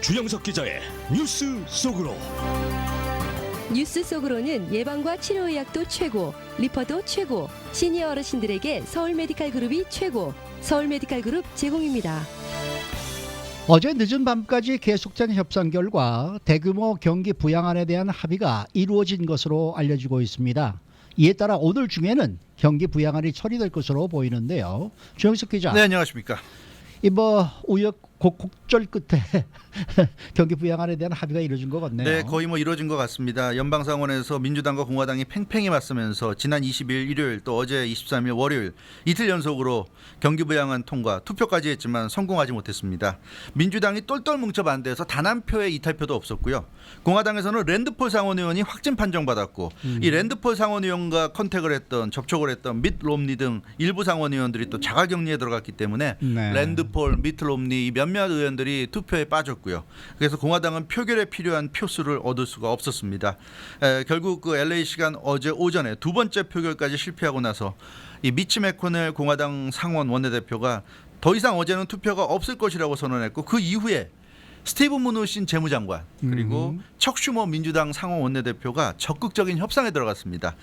주영석 기자의 뉴스 속으로. 뉴스 속으로는 예방과 치료의학도 최고, 리퍼도 최고, 시니어 어르신들에게 서울메디칼그룹이 최고, 서울메디칼그룹 제공입니다. 어제 늦은 밤까지 계속된 협상 결과 대규모 경기 부양안에 대한 합의가 이루어진 것으로 알려지고 있습니다. 이에 따라 오늘 중에는 경기 부양안이 처리될 것으로 보이는데요. 주영석 기자. 네, 안녕하십니까. 이 우여곡절 끝에 경기 부양안에 대한 합의가 이루어진 것 같네요. 네, 거의 이루어진 것 같습니다. 연방상원에서 민주당과 공화당이 팽팽히 맞서면서 지난 20일 일요일 또 어제 23일 월요일 이틀 연속으로 경기 부양안 통과 투표까지 했지만 성공하지 못했습니다. 민주당이 똘똘 뭉쳐 반대해서 단 한 표의 이탈표도 없었고요. 공화당에서는 랜드폴 상원의원이 확진 판정받았고 이 랜드폴 상원의원과 접촉을 했던 밋 롬니 등 일부 상원의원들이 또 자가격리에 들어갔기 때문에 네. 랜드폴, 밋 롬니 이 몇몇 의원들이 투표에 빠졌고요. 그래서 공화당은 표결에 필요한 표수를 얻을 수가 없었습니다. 결국 그 LA 시간 어제 오전에 두 번째 표결까지 실패하고 나서 이 미치 매코넬 공화당 상원 원내대표가 더 이상 어제는 투표가 없을 것이라고 선언했고 그 이후에 스티븐 무누신 재무장관 그리고 척 슈머 민주당 상원 원내대표가 적극적인 협상에 들어갔습니다.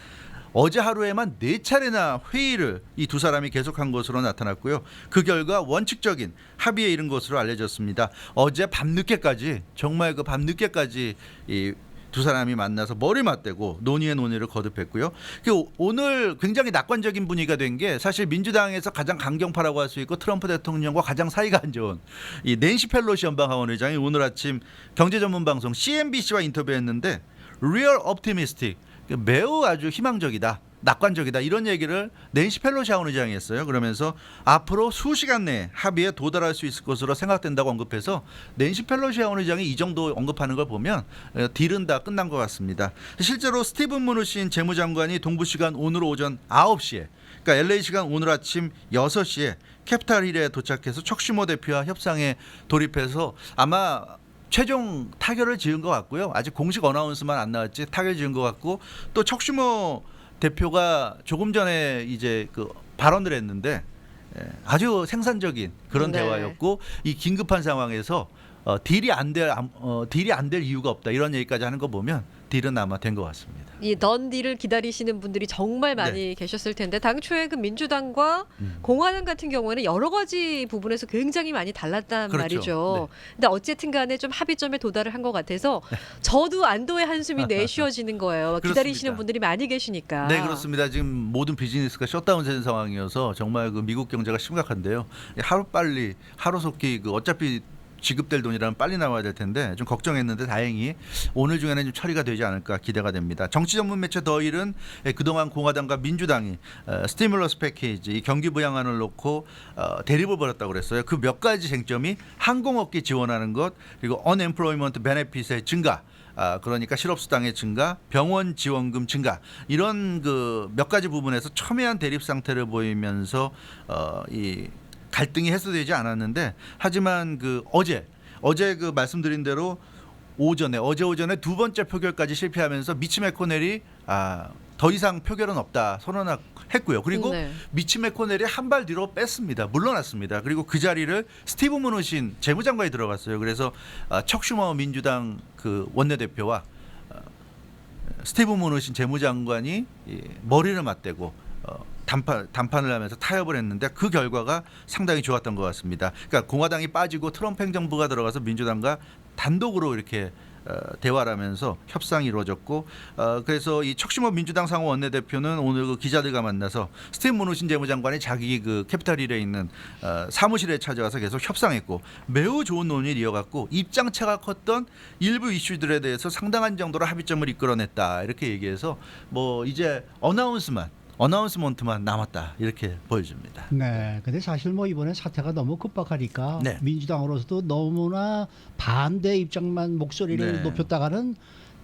어제 하루에만 4차례나 회의를 이 두 사람이 계속한 것으로 나타났고요. 그 결과 원칙적인 합의에 이른 것으로 알려졌습니다. 어제 밤늦게까지 정말 그 밤늦게까지 이 두 사람이 만나서 머리 맞대고 논의의 논의를 거듭했고요. 오늘 굉장히 낙관적인 분위기가 된 게 사실 민주당에서 가장 강경파라고 할 수 있고 트럼프 대통령과 가장 사이가 안 좋은 이 낸시 펠로시 연방하원의장이 오늘 아침 경제 전문 방송 CNBC와 인터뷰했는데 Real Optimistic 매우 아주 희망적이다. 낙관적이다 이런 얘기를 낸시 펠로시 하원의장이 했어요. 그러면서 앞으로 수시간 내에 합의에 도달할 수 있을 것으로 생각된다고 언급해서 낸시 펠로시 하원의장이 이 정도 언급하는 걸 보면 딜은 다 끝난 것 같습니다. 실제로 스티븐 무누신 재무장관이 동부시간 오늘 오전 9시에 그러니까 LA 시간 오늘 아침 6시에 캐피탈 힐에 도착해서 척 슈머 대표와 협상에 돌입해서 아마 최종 타결을 지은 것 같고요. 아직 공식 어나운스만 안 나왔지 타결 지은 것 같고 또 척 슈머 대표가 조금 전에 이제 그 발언을 했는데 아주 생산적인 그런 네. 대화였고 이 긴급한 상황에서 딜이 안 될 이유가 없다 이런 얘기까지 하는 거 보면 딜은 아마 된 것 같습니다. 이 넌딜을 기다리시는 분들이 정말 많이 계셨을 텐데 당초에 그 민주당과 공화당 같은 경우에는 여러 가지 부분에서 굉장히 많이 달랐단 그렇죠. 말이죠. 근데 어쨌든 간에 좀 합의점에 도달을 한 것 같아서 저도 안도의 한숨이 내쉬어지는 거예요. 기다리시는 분들이 많이 계시니까. 네, 그렇습니다. 지금 모든 비즈니스가 셧다운된 상황이어서 정말 그 미국 경제가 심각한데요. 하루빨리 하루속히 그 어차피 지급될 돈이라면 빨리 나와야 될 텐데 좀 걱정했는데 다행히 오늘 중에는 좀 처리가 되지 않을까 기대가 됩니다. 정치 전문 매체 더일은 그동안 공화당과 민주당이 스티뮬러스 패키지 이 경기 부양안을 놓고 대립을 벌였다고 그랬어요. 그 몇 가지 쟁점이 항공업계 지원하는 것 그리고 언엠플로이먼트 베네핏의 증가 그러니까 실업수당의 증가, 병원 지원금 증가 이런 그 몇 가지 부분에서 첨예한 대립 상태를 보이면서 이 갈등이 해소되지 않았는데 하지만 그 어제 그 말씀드린 대로 어제 오전에 두 번째 표결까지 실패하면서 미치 매코넬이 더 이상 표결은 없다 선언했고요. 그리고 미치 매코넬이 한 발 뒤로 뺐습니다. 물러났습니다. 그리고 그 자리를 스티븐 무누신 재무장관이 들어갔어요. 그래서 척 슈머 민주당 그 원내대표와 스티븐 무누신 재무장관이 머리를 맞대고 담판을 하면서 타협을 했는데 그 결과가 상당히 좋았던 것 같습니다. 그러니까 공화당이 빠지고 트럼프 행정부가 들어가서 민주당과 단독으로 이렇게 대화를 하면서 협상이 이루어졌고 그래서 이 척 슈머 민주당 상원 원내대표는 오늘 그 기자들과 만나서 스티븐 무누신 재무장관이 자기 그 캐피탈 힐에 있는 사무실에 찾아가서 계속 협상했고 매우 좋은 논의를 이어갔고 입장차가 컸던 일부 이슈들에 대해서 상당한 정도로 합의점을 이끌어냈다 이렇게 얘기해서 이제 어나운스먼트만 남았다 이렇게 보여집니다. 네, 근데 사실 이번에 사태가 너무 급박하니까 민주당으로서도 너무나 반대 입장만 목소리를 높였다가는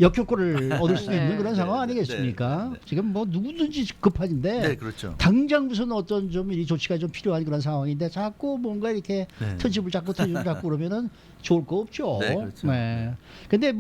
역효과를 얻을 수 있는 그런 상황 아니겠습니까? 지금 누구든지 급한데 그렇죠. 당장 무슨 어떤 좀 이 조치가 좀 필요한 그런 상황인데 자꾸 뭔가 이렇게 트집을 잡고 그러면은 좋을 거 없죠. 네, 그렇죠. 네. 근데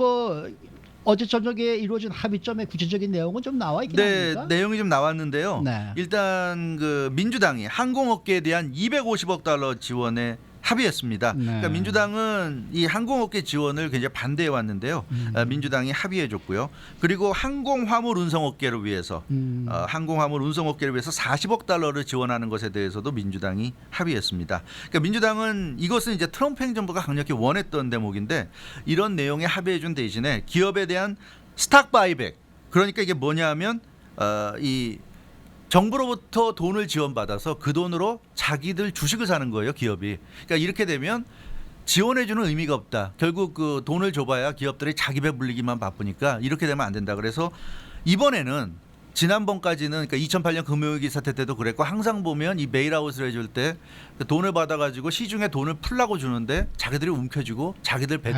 어제 저녁에 이루어진 합의점의 구체적인 내용은 좀 나와 있긴 합니까? 내용이 좀 나왔는데요. 네. 일단 그 민주당이 항공업계에 대한 $250억 지원에 합의했습니다. 네. 그러니까 민주당은 이 항공업계 지원을 굉장히 반대해 왔는데요. 민주당이 합의해줬고요. 그리고 항공화물 운송업계를 위해서 항공화물 운송업계를 위해서 40억 달러를 지원하는 것에 대해서도 민주당이 합의했습니다. 그러니까 민주당은 이것은 이제 트럼프 행정부가 강력히 원했던 대목인데 이런 내용에 합의해준 대신에 기업에 대한 스탁 바이백, 그러니까 이게 뭐냐면 이 정부로부터 돈을 지원받아서 그 돈으로 자기들 주식을 사는 거예요, 기업이. 그러니까 이렇게 되면 지원해주는 의미가 없다. 결국 그 돈을 줘봐야 기업들이 자기 배 불리기만 바쁘니까 이렇게 되면 안 된다. 그래서 이번에는 지난번까지는 그러니까 2008년 금융위기 사태 때도 그랬고 항상 보면 이 베일아웃을 해줄 때 그 돈을 받아가지고 시중에 돈을 풀라고 주는데 자기들이 움켜쥐고 자기들 배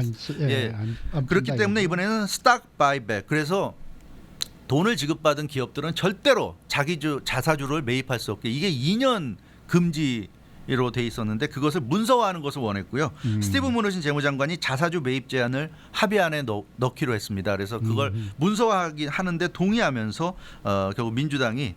그렇기 때문에 이번에는 스탁 바이백, 그래서 돈을 지급받은 기업들은 절대로 자기 자사주를 매입할 수 없게, 이게 2년 금지로 돼 있었는데 그것을 문서화하는 것을 원했고요. 스티븐 무너신 재무장관이 자사주 매입 제한을 합의안에 넣기로 했습니다. 그래서 그걸 문서화하는데 동의하면서 결국 민주당이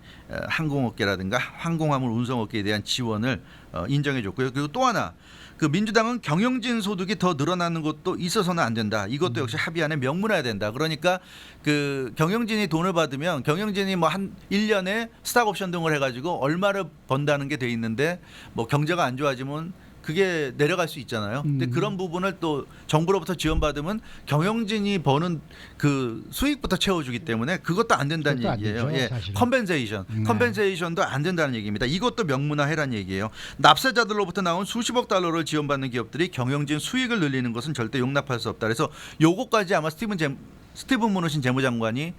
항공업계라든가 항공화물 운송업계에 대한 지원을 인정해줬고요. 그리고 또 하나, 그 민주당은 경영진 소득이 더 늘어나는 것도 있어서는 안 된다. 이것도 역시 합의안에 명문화해야 된다. 그러니까 그 경영진이 돈을 받으면 경영진이 뭐 한 1년에 스탁 옵션 등을 해가지고 얼마를 번다는 게 돼 있는데 뭐 경제가 안 좋아지면 그게 내려갈 수 있잖아요. 근데 그런 부분을 또 정부로부터 지원받으면 경영진이 버는 그 수익부터 채워주기 때문에 그것도 안 된다는 얘기예요. 예, 컴pen세이션도 안 된다는 얘기입니다. 이것도 명문화해란 얘기예요. 납세자들로부터 나온 수십억 달러를 지원받는 기업들이 경영진 수익을 늘리는 것은 절대 용납할 수 없다. 그래서 요거까지 아마 스티븐 무누신 재무장관이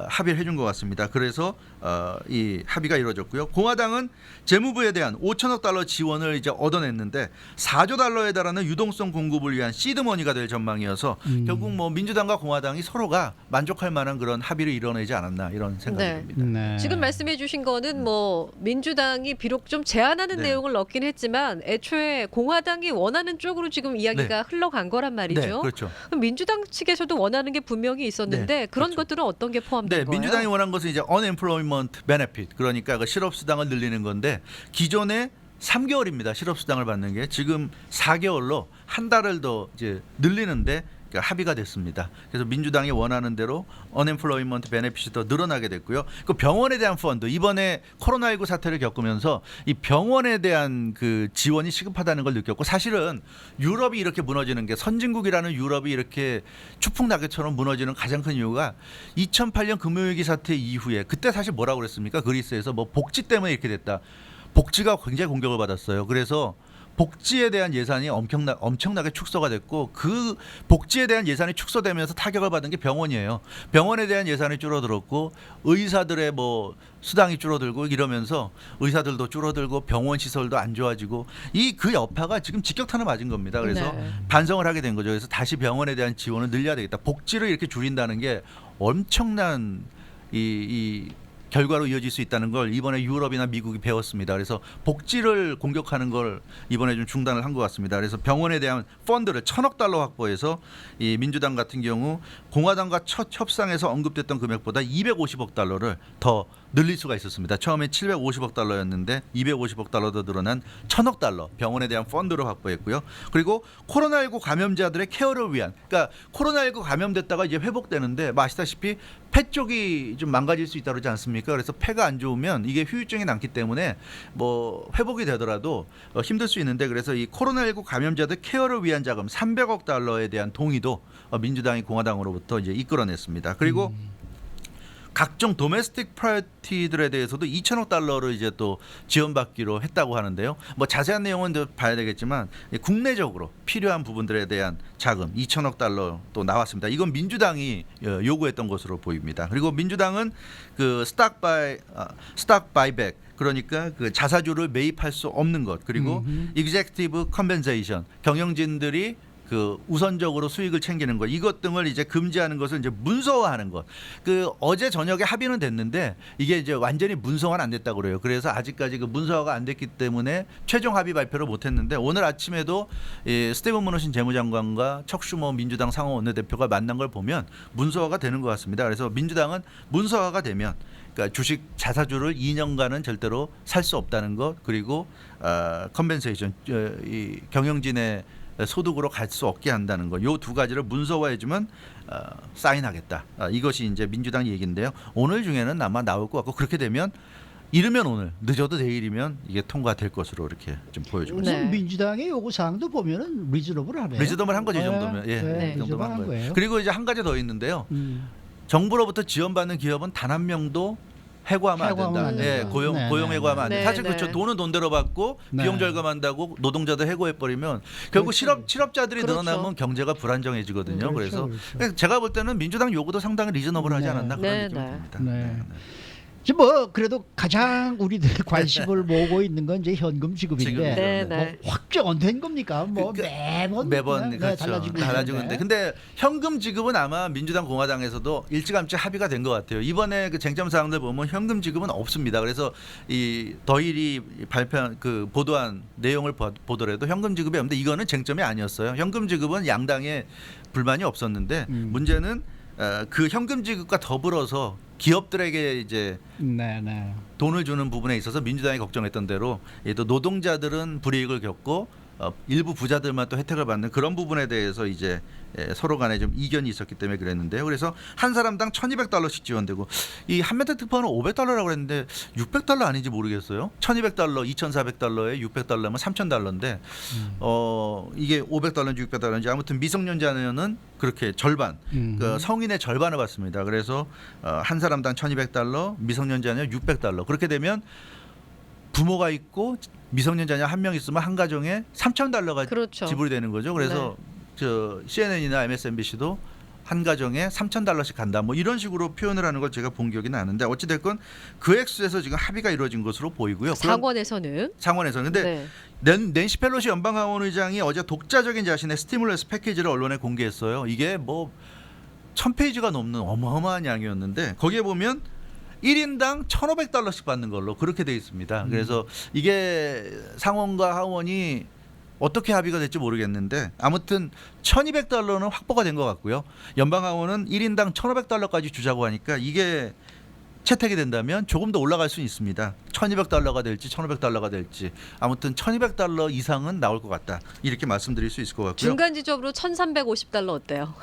합의를 해준 것 같습니다. 그래서 이 합의가 이루어졌고요. 공화당은 재무부에 대한 5천억 달러 지원을 이제 얻어냈는데 4조 달러에 달하는 유동성 공급을 위한 시드머니가 될 전망이어서 결국 뭐 민주당과 공화당이 서로가 만족할 만한 그런 합의를 이뤄내지 않았나 이런 생각이 네. 듭니다. 네. 지금 말씀해주신 거는 뭐 민주당이 비록 좀 제한하는 네. 내용을 넣긴 했지만 애초에 공화당이 원하는 쪽으로 지금 이야기가 흘러간 거란 말이죠. 네, 그렇죠. 그럼 민주당 측에서도 원하는 게 분명히 있었는데 네, 그런 그렇죠. 것들은 어떤 게 포함된 네, 거예요? 민주당이 원한 것은 이제 unemployment benefit, 그러니까 그 실업수당을 늘리는 건데 기존에 3개월입니다. 실업수당을 받는 게 지금 4개월로 한 달을 더 이제 늘리는데 그러니까 합의가 됐습니다. 그래서 민주당이 원하는 대로 unemployment benefit이 더 늘어나게 됐고요. 그 병원에 대한 펀드, 이번에 코로나19 사태를 겪으면서 이 병원에 대한 그 지원이 시급하다는 걸 느꼈고, 사실은 유럽이 이렇게 무너지는 게, 선진국이라는 유럽이 이렇게 추풍낙엽처럼 무너지는 가장 큰 이유가 2008년 금융위기 사태 이후에 그때 사실 뭐라고 그랬습니까? 그리스에서 뭐 복지 때문에 이렇게 됐다. 복지가 굉장히 공격을 받았어요. 그래서 복지에 대한 예산이 엄청나게 축소가 됐고, 그 복지에 대한 예산이 축소되면서 타격을 받은 게 병원이에요. 병원에 대한 예산이 줄어들었고 의사들의 뭐 수당이 줄어들고 이러면서 의사들도 줄어들고 병원 시설도 안 좋아지고 그 여파가 지금 직격탄을 맞은 겁니다. 그래서 네. 반성을 하게 된 거죠. 그래서 다시 병원에 대한 지원을 늘려야 되겠다. 복지를 이렇게 줄인다는 게 엄청난 이 결과로 이어질 수 있다는 걸 이번에 유럽이나 미국이 배웠습니다. 그래서 복지를 공격하는 걸 이번에 좀 중단을 한 것 같습니다. 그래서 병원에 대한 펀드를 1,000억 달러 확보해서 이 민주당 같은 경우 공화당과 첫 협상에서 언급됐던 금액보다 250억 달러를 더 늘릴 수가 있었습니다. 처음에 750억 달러였는데 250억 달러 더 늘어난 1,000억 달러 병원에 대한 펀드를 확보했고요. 그리고 코로나19 감염자들의 케어를 위한, 그러니까 코로나19 감염됐다가 이제 회복되는데 아시다시피 폐 쪽이 좀 망가질 수 있다고 그러지 않습니까? 그래서 폐가 안 좋으면 이게 후유증이 남기 때문에 뭐 회복이 되더라도 힘들 수 있는데, 그래서 이 코로나19 감염자들 케어를 위한 자금 300억 달러에 대한 동의도 민주당이 공화당으로부터 이제 이끌어냈습니다. 그리고 각종 도메스틱 프라이어티들에 대해서도 2천억 달러를 이제 또 지원받기로 했다고 하는데요. 뭐 자세한 내용은 또 봐야 되겠지만 국내적으로 필요한 부분들에 대한 자금 2천억 달러 또 나왔습니다. 이건 민주당이 요구했던 것으로 보입니다. 그리고 민주당은 그 스탁 바이백, 그러니까 그 자사주를 매입할 수 없는 것, 그리고 executive compensation, 경영진들이 그 우선적으로 수익을 챙기는 것, 이것 등을 이제 금지하는 것을 이제 문서화하는 것. 그 어제 저녁에 합의는 됐는데 이게 이제 완전히 문서화는 안 됐다고 그래요. 그래서 아직까지 그 문서화가 안 됐기 때문에 최종 합의 발표를 못 했는데, 오늘 아침에도 스티븐 무너신 재무장관과 척슈머 민주당 상원 원내대표가 만난 걸 보면 문서화가 되는 것 같습니다. 그래서 민주당은 문서화가 되면 그러니까 주식 자사주를 2년간은 절대로 살 수 없다는 것, 그리고 컴펜세이션, 이 경영진의 소득으로 갈 수 없게 한다는 것, 요 두 가지를 문서화해주면 사인하겠다. 이것이 이제 민주당 얘기인데요. 오늘 중에는 아마 나올 것 같고, 그렇게 되면 이르면 오늘, 늦어도 내일이면 이게 통과될 것으로 이렇게 좀 보여지고 있습니다. 네. 민주당의 요구 사항도 보면은 리즈너블하네요. 리즈너블 한 거지, 이 정도면. 예, 네. 이 정도면 한 리즈너블한 거예요. 거예요. 그리고 이제 한 가지 더 있는데요. 정부로부터 지원받는 기업은 단 한 명도 해고하면 안 해고하면 된다. 안 예, 된다. 고용 네, 해고하면 안 네, 돼. 사실 네. 그렇죠. 돈은 돈대로 받고 네. 비용 절감한다고 노동자들 해고해 버리면 결국 그렇죠. 실업자들이 그렇죠. 늘어나면 경제가 불안정해지거든요. 그렇죠, 그래서 그렇죠. 제가 볼 때는 민주당 요구도 상당히 리저너블하지 네. 않았나 그런 네, 느낌이 네. 듭니다. 네. 지금 뭐 그래도 가장 우리들이 관심을 모으고 있는 건 이제 현금 지급인데 지급이죠. 네, 뭐 네. 확정 된 겁니까? 뭐 그러니까 매번 그렇죠. 달라지고 달라지고 있는데. 있는데, 근데 현금 지급은 아마 민주당 공화당에서도 일찌감치 합의가 된 것 같아요. 이번에 그 쟁점 사항들 보면 현금 지급은 없습니다. 그래서 이 더일이 발표한 그 보도한 내용을 보더라도 현금 지급이 없는데 이거는 쟁점이 아니었어요. 현금 지급은 양당에 불만이 없었는데 문제는 그 현금 지급과 더불어서 기업들에게 이제 네. 돈을 주는 부분에 있어서 민주당이 걱정했던 대로 또 노동자들은 불이익을 겪고 일부 부자들만 또 혜택을 받는 그런 부분에 대해서 이제 서로 간에 좀 이견이 있었기 때문에 그랬는데요. 그래서 한 사람당 $1,200씩 지원되고, 이 한메타 특파원은 $500라고 했는데 $600 아닌지 모르겠어요. $1,200, $2,400에 $600면 $3,000인데 이게 $500인지 $600인지 아무튼 미성년자는 그렇게 절반, 그 성인의 절반을 받습니다. 그래서 한 사람당 $1,200, 미성년자는 $600. 그렇게 되면 부모가 있고 미성년 자녀 한 명 있으면 한 가정에 $3,000가 그렇죠. 지불이 되는 거죠. 그래서 저 CNN이나 MSNBC도 한 가정에 $3,000씩 간다. 뭐 이런 식으로 표현을 하는 걸 제가 본 기억이 나는데, 어찌 됐건 그 액수에서 지금 합의가 이루어진 것으로 보이고요. 상원에서는 상원에서. 근데 낸시 펠로시 연방하원 의장이 어제 독자적인 자신의 스티뮬러스 패키지를 언론에 공개했어요. 이게 뭐 1,000페이지가 넘는 어마어마한 양이었는데, 거기에 보면 1인당 $1,500씩 받는 걸로 그렇게 돼 있습니다. 그래서 이게 상원과 하원이 어떻게 합의가 될지 모르겠는데 아무튼 $1,200는 확보가 된 것 같고요. 연방하원은 1인당 $1,500까지 주자고 하니까 이게 채택이 된다면 조금 더 올라갈 수 있습니다. $1,200가 될지 $1,500가 될지 아무튼 $1,200 이상은 나올 것 같다. 이렇게 말씀드릴 수 있을 것 같고요. 중간 지점으로 $1,350 어때요?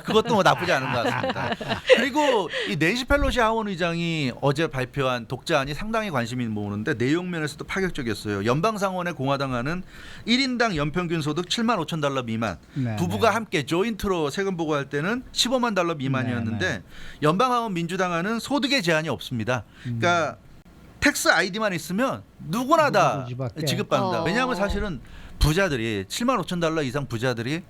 그것도 뭐 나쁘지 않은 것 같습니다. 그리고 이 낸시 펠로시 하원 의장이 어제 발표한 독자안이 상당히 관심이 모으는데 내용 면에서도 파격적이었어요. 연방상원의 공화당안은 1인당 연평균 소득 $75,000 미만, 네, 부부가 네. 함께 조인트로 세금 보고할 때는 $150,000 미만이었는데 네, 연방하원 민주당안은 소득의 제한이 없습니다. 그러니까 텍스 아이디만 있으면 누구나 다 누구든지밖에. 지급받는다. 왜냐하면 사실은 부자들이 $75,000 이상 부자들이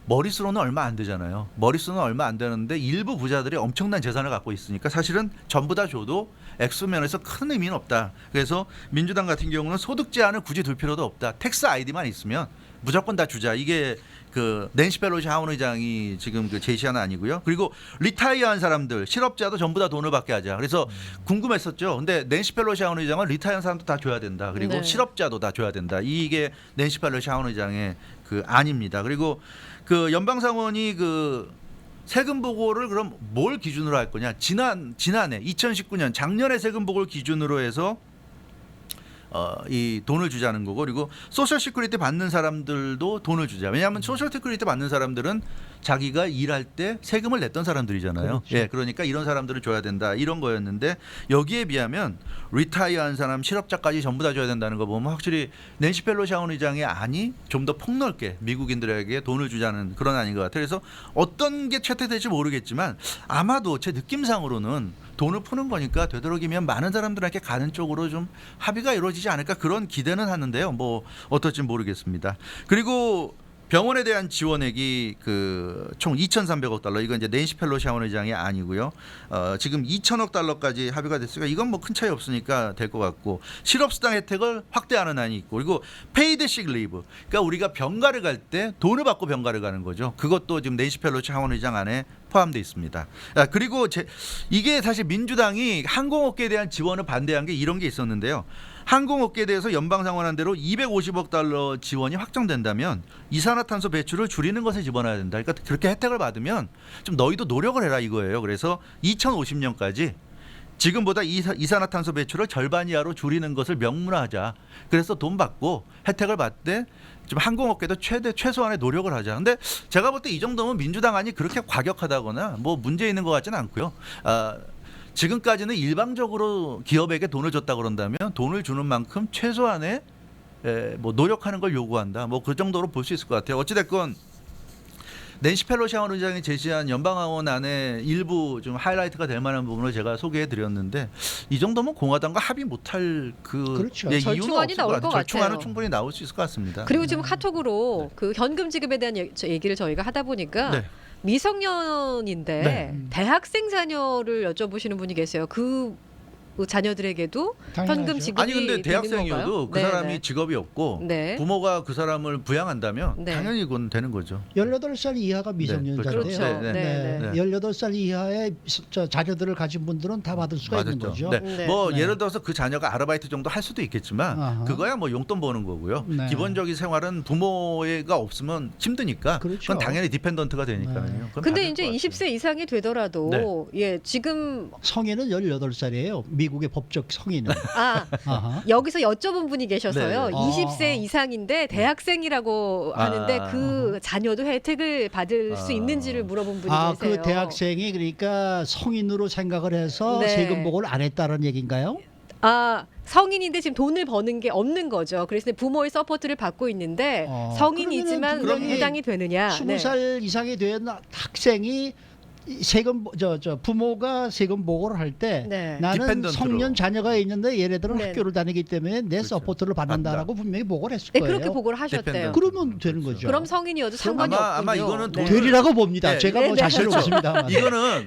머릿수로는 얼마 안 되잖아요. 머릿수는 얼마 안 되는데 일부 부자들이 엄청난 재산을 갖고 있으니까 사실은 전부 다 줘도 액수 면에서 큰 의미는 없다. 그래서 민주당 같은 경우는 소득 제한을 굳이 둘 필요도 없다. 텍스 아이디만 있으면 무조건 다 주자. 이게 그 낸시 펠로시 하원 의장이 지금 그 제시한 아니고요. 그리고 리타이어한 사람들, 실업자도 전부 다 돈을 받게 하자. 그래서 궁금했었죠. 근데 낸시 펠로시 하원 의장은 리타이어한 사람도 다 줘야 된다. 그리고 네. 실업자도 다 줘야 된다. 이게 낸시 펠로시 하원 의장의 그 안입니다. 그리고 그 연방상원이 그 세금 보고를 그럼 뭘 기준으로 할 거냐? 지난해 2019년 작년에 세금 보고를 기준으로 해서 이 돈을 주자는 거고, 그리고 소셜 시큐리티 받는 사람들도 돈을 주자. 왜냐하면 소셜 시큐리티 받는 사람들은 자기가 일할 때 세금을 냈던 사람들이잖아요. 그렇죠. 예, 그러니까 이런 사람들을 줘야 된다. 이런 거였는데 여기에 비하면 리타이어한 사람, 실업자까지 전부 다 줘야 된다는 거 보면 확실히 낸시 펠로시 하원 의장의 안이 좀 더 폭넓게 미국인들에게 돈을 주자는 그런 안인 것 같아요. 그래서 어떤 게 채택될지 모르겠지만 아마도 제 느낌상으로는 돈을 푸는 거니까 되도록이면 많은 사람들에게 가는 쪽으로 좀 합의가 이루어지지 않을까 그런 기대는 하는데요. 뭐 어떨지 모르겠습니다. 그리고 병원에 대한 지원액이 그 총 $2,300억, 이건 이제 낸시 펠로시 하원 의장이 아니고요. 지금 $2,000억 합의가 됐으니까 이건 뭐 큰 차이 없으니까 될 것 같고, 실업수당 혜택을 확대하는 안이 있고, 그리고 페이드 식 리브, 그러니까 우리가 병가를 갈 때 돈을 받고 병가를 가는 거죠. 그것도 지금 낸시 펠로시 하원 의장 안에 포함되어 있습니다. 그리고 이게 사실 민주당이 항공업계에 대한 지원을 반대한 게 이런 게 있었는데요. 항공업계에 대해서 연방상원안대로 $250억 지원이 확정된다면 이산화탄소 배출을 줄이는 것에 집어넣어야 된다. 그러니까 그렇게 혜택을 받으면 좀 너희도 노력을 해라 이거예요. 그래서 2050년까지 지금보다 이산화탄소 배출을 절반 이하로 줄이는 것을 명문화하자. 그래서 돈 받고 혜택을 받되 좀 항공업계도 최소한의 노력을 하자. 근데 제가 볼 때 이 정도면 민주당 안이 그렇게 과격하다거나 뭐 문제 있는 것 같지는 않고요. 지금까지는 일방적으로 기업에게 돈을 줬다 그런다면 돈을 주는 만큼 최소한의 뭐 노력하는 걸 요구한다. 뭐 그 정도로 볼 수 있을 것 같아요. 어찌됐건 낸시 펠로시 하원의장이 제시한 연방하원 안에 일부 좀 하이라이트가 될 만한 부분을 제가 소개해드렸는데 이 정도면 공화당과 합의 못할 그렇죠. 이유는 절충안이 없을 나올 것 것 같아요. 절충안은 같아요. 충분히 나올 수 있을 것 같습니다. 그리고 지금 카톡으로 그 현금 지급에 대한 얘기를 저희가 하다 보니까 네. 미성년인데 네. 대학생 자녀를 여쭤보시는 분이 계세요. 그 자녀들에게도 당연하죠. 현금 지급이 아니 근데 되는 대학생이어도 건가요? 그 네, 사람이 네. 직업이 없고 네. 부모가 그 사람을 부양한다면 네. 당연히 그건 되는 거죠. 18살 이하가 미성년자인데요. 그렇죠. 네, 네, 네. 18살 이하의 자녀들을 가진 분들은 다 받을 수가 있는 거죠. 네. 네. 뭐 네. 예를 들어서 그 자녀가 아르바이트 정도 할 수도 있겠지만 아하. 그거야 뭐 용돈 버는 거고요. 네. 기본적인 생활은 부모가 없으면 힘드니까 그렇죠. 그건 당연히 디펜던트가 되니까요. 네. 그건 근데 받을 이제 것 같아요. 20세 이상이 되더라도 예 지금 성인은 18살이에요. 미국의 법적 성인은. 아하. 여기서 여쭤본 분이 계셔서요. 네, 네. 20세 이상인데 대학생이라고 하는데 그 자녀도 혜택을 받을 수 있는지를 물어본 분이 계세요. 그 대학생이 그러니까 성인으로 생각을 해서 네. 세금 보고를 안 했다는 얘기인가요? 성인인데 지금 돈을 버는 게 없는 거죠. 그래서 부모의 서포트를 받고 있는데 성인이지만 그러면은 분명히 해당이 되느냐. 20살 이상이 된 학생이 세금 부모가 세금 보고를 할 때 네. 나는 디펜던트로. 성년 자녀가 있는데 얘네들은 네. 학교를 다니기 때문에 내 그렇죠. 서포트를 받는다라고 분명히 보고를 했을 네, 거예요. 그렇게 보고를 하셨대요. 디펜던트. 그러면 되는 거죠. 그럼 성인이어도 상관이 아마 없군요. 이거는 네. 되리라고 봅니다. 네. 제가 네, 뭐 네. 자신은 그렇죠. 없습니다.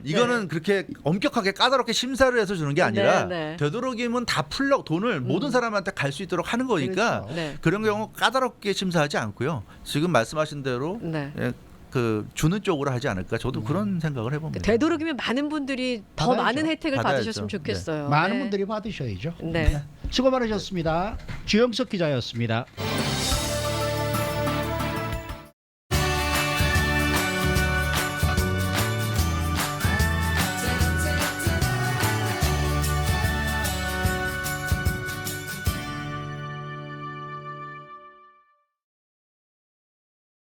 이거는 그렇게 엄격하게 까다롭게 심사를 해서 주는 게 아니라 네, 네. 되도록이면 다 돈을 모든 사람한테 갈 수 있도록 하는 거니까 그렇죠. 네. 그런 경우 까다롭게 심사하지 않고요. 지금 말씀하신 대로 네. 그 주는 쪽으로 하지 않을까. 저도 그런 생각을 해봅니다. 되도록이면 많은 분들이 더 받아야죠. 많은 혜택을 받아야죠. 받으셨으면 좋겠어요. 많은 네. 분들이 받으셔야죠. 네. 수고 많으셨습니다. 주영석 기자였습니다.